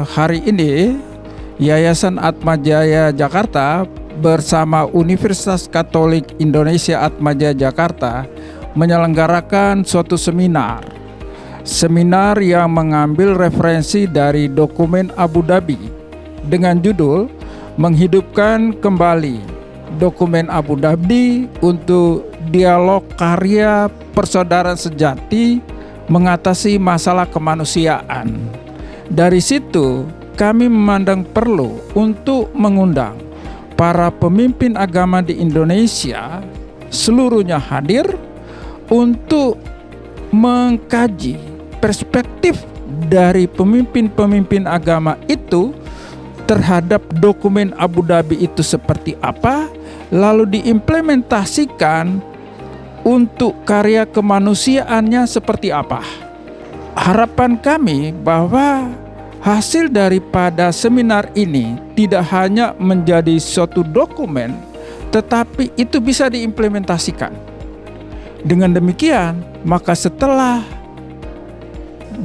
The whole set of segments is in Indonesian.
hari ini Yayasan Atmajaya Jakarta bersama Universitas Katolik Indonesia Atmajaya Jakarta menyelenggarakan suatu seminar yang mengambil referensi dari dokumen Abu Dhabi dengan judul Menghidupkan Kembali Dokumen Abu Dhabi untuk Dialog Karya Persaudaraan Sejati Mengatasi Masalah Kemanusiaan. Dari situ kami memandang perlu untuk mengundang para pemimpin agama di Indonesia seluruhnya hadir untuk mengkaji perspektif dari pemimpin-pemimpin agama itu terhadap dokumen Abu Dhabi itu seperti apa, lalu diimplementasikan untuk karya kemanusiaannya seperti apa. Harapan kami bahwa hasil daripada seminar ini tidak hanya menjadi suatu dokumen, tetapi itu bisa diimplementasikan. Dengan demikian, maka setelah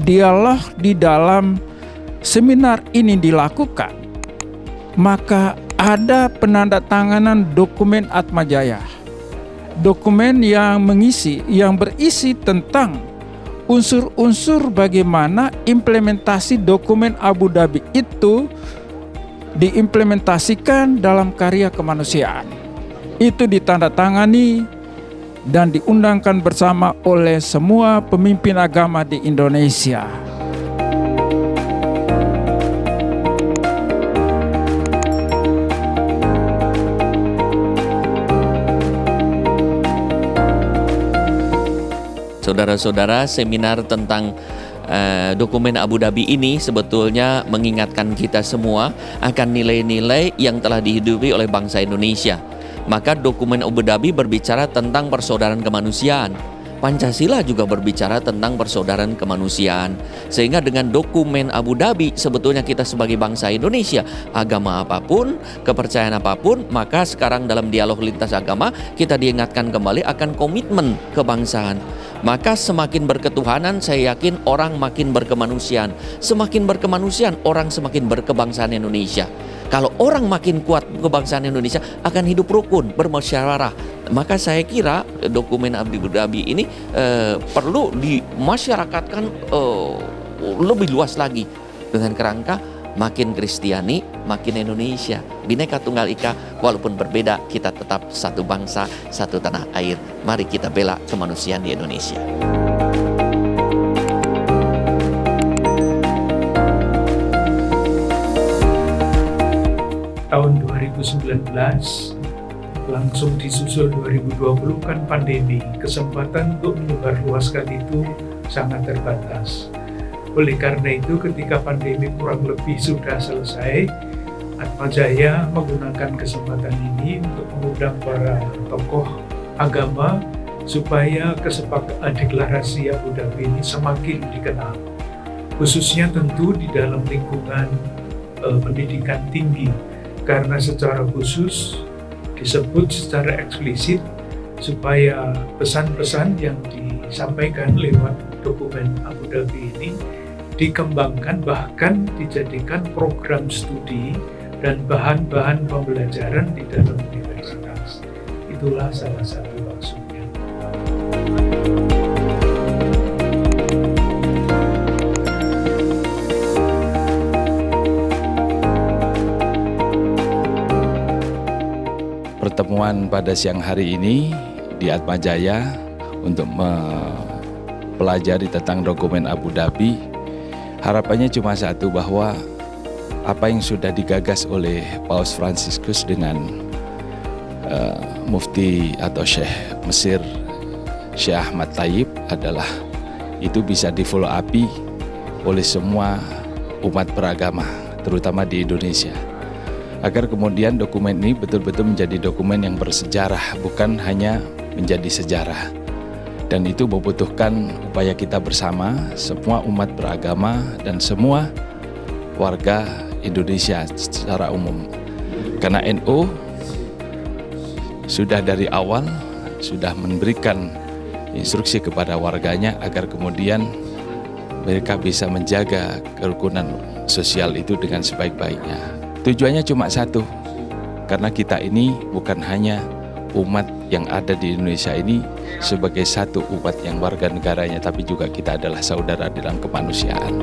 dialog di dalam seminar ini dilakukan, maka ada penandatanganan dokumen Atmajaya. Dokumen yang berisi tentang unsur-unsur bagaimana implementasi dokumen Abu Dhabi itu diimplementasikan dalam karya kemanusiaan. Itu ditandatangani dan diundangkan bersama oleh semua pemimpin agama di Indonesia. Saudara-saudara, seminar tentang dokumen Abu Dhabi ini sebetulnya mengingatkan kita semua akan nilai-nilai yang telah dihidupi oleh bangsa Indonesia. Maka dokumen Abu Dhabi berbicara tentang persaudaraan kemanusiaan. Pancasila juga berbicara tentang persaudaraan kemanusiaan. Sehingga dengan dokumen Abu Dhabi sebetulnya kita sebagai bangsa Indonesia, agama apapun, kepercayaan apapun, maka sekarang dalam dialog lintas agama kita diingatkan kembali akan komitmen kebangsaan. Maka semakin berketuhanan, saya yakin orang makin berkemanusiaan. Semakin berkemanusiaan, orang semakin berkebangsaan Indonesia. Kalau orang makin kuat kebangsaan Indonesia akan hidup rukun, bermusyawarah. Maka saya kira dokumen Abu Dhabi ini perlu dimasyarakatkan lebih luas lagi dengan kerangka makin Kristiani, makin Indonesia. Bhinneka Tunggal Ika, walaupun berbeda, kita tetap satu bangsa, satu tanah air. Mari kita bela kemanusiaan di Indonesia. Tahun 2019 langsung disusul 2020 kan pandemi. Kesempatan untuk menyebarluaskan itu sangat terbatas. Oleh karena itu ketika pandemi kurang lebih sudah selesai, Atmajaya menggunakan kesempatan ini untuk mengundang para tokoh agama supaya kesepakatan deklarasi Abu Dhabi ini semakin dikenal. Khususnya tentu di dalam lingkungan pendidikan tinggi, karena secara khusus disebut secara eksplisit supaya pesan-pesan yang disampaikan lewat dokumen Abu Dhabi ini dikembangkan, bahkan dijadikan program studi dan bahan-bahan pembelajaran di dalam universitas. Itulah salah satu maksudnya. Pertemuan pada siang hari ini di Atmajaya untuk mempelajari tentang dokumen Abu Dhabi. Harapannya cuma satu, bahwa apa yang sudah digagas oleh Paus Fransiskus dengan Mufti atau Syekh Mesir Syekh Ahmad Thayyib adalah itu bisa di-follow up oleh semua umat beragama, terutama di Indonesia. Agar kemudian dokumen ini betul-betul menjadi dokumen yang bersejarah, bukan hanya menjadi sejarah. Dan itu membutuhkan upaya kita bersama, semua umat beragama dan semua warga Indonesia secara umum. Karena NU sudah dari awal sudah memberikan instruksi kepada warganya agar kemudian mereka bisa menjaga kerukunan sosial itu dengan sebaik-baiknya. Tujuannya cuma satu, karena kita ini bukan hanya umat yang ada di Indonesia ini sebagai satu umat yang warga negaranya, tapi juga kita adalah saudara dalam kemanusiaan.